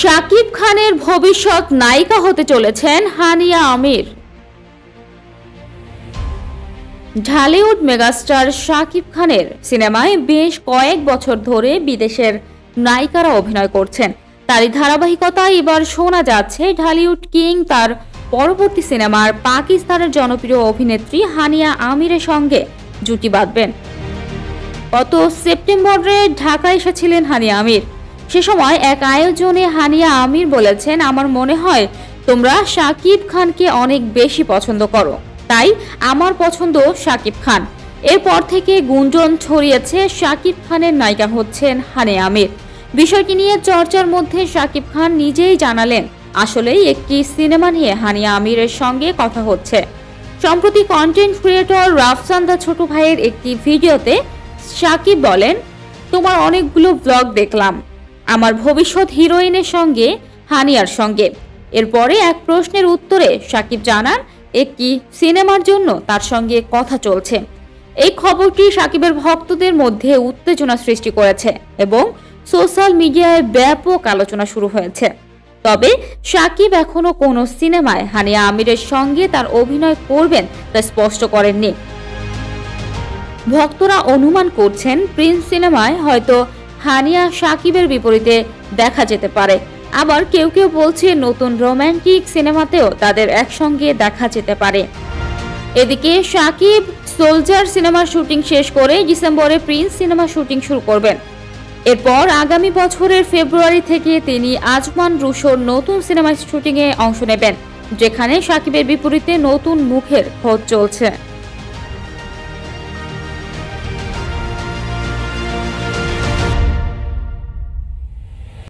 শাকিব খানের ভবিষ্যৎ নায়িকা হতে চলেছেন হানিয়া আমির। ঢালিউড মেগাস্টার শাকিব খানের সিনেমায় বেশ কয়েক বছর ধরে বিদেশের নায়িকারা অভিনয় করছেন। তারই ধারাবাহিকতায় এবার শোনা যাচ্ছে ঢালিউড কিং তার পরবর্তী সিনেমার পাকিস্তানের জনপ্রিয় অভিনেত্রী হানিয়া আমিরের সঙ্গে জুটি বাঁধবেন। গত সেপ্টেম্বরে ঢাকায় এসেছিলেন হানিয়া আমির। সে সময় এক আয়োজনে হানিয়া আমির বলেছেন, আমার মনে হয় তোমরা শাকিব খানকে অনেক বেশি পছন্দ করো, তাই আমার পছন্দ শাকিব খান। এরপর থেকে গুঞ্জন ছড়িয়েছে শাকিব খানের নায়িকা হচ্ছেন হানিয়া আমির। বিষয়টি নিয়ে চর্চার মধ্যে শাকিব খান নিজেই জানালেন আসলেই একটি সিনেমা নিয়ে হানিয়া আমিরের সঙ্গে কথা হচ্ছে। সম্প্রতি কন্টেন্ট ক্রিয়েটর রাফসান দা ছোট ভাইয়ের একটি ভিডিওতে শাকিব বলেন, তোমার অনেকগুলো ব্লগ দেখলাম আমার ভবিষ্যৎ হিরোইনের সঙ্গে হানিয়ার সঙ্গে। এরপরে এক প্রশ্নের উত্তরে শাকিব জানান একটি সিনেমার জন্য তার সঙ্গে কথা চলছে। এই খবরটি শাকিবের ভক্তদের মধ্যে উত্তেজনা সৃষ্টি করেছে এবং সোশ্যাল মিডিয়ায় ব্যাপক আলোচনা শুরু হয়েছে। তবে শাকিব এখনো কোনো সিনেমায় হানিয়া আমিরের সঙ্গে তার অভিনয় করবেন তা স্পষ্ট করেননি। ভক্তরা অনুমান করছেন প্রিন্স সিনেমায় হয়তো হানিয়া শাকিবের বিপরীতে দেখা যেতে পারে। আবার কেউ কেউ বলছে নতুন রোমান্টিক সিনেমাতেও তাদের একসঙ্গে দেখা যেতে পারে। এদিকে শাকিব সোলজার সিনেমার শুটিং শেষ করে ডিসেম্বরে প্রিন্স সিনেমা শুটিং শুরু করবেন। এরপর আগামী বছরের ফেব্রুয়ারি থেকে তিনি আজমান রুশোর নতুন সিনেমার শুটিংয়ে অংশ নেবেন, যেখানে শাকিবের বিপরীতে নতুন মুখের খোঁজ চলছে।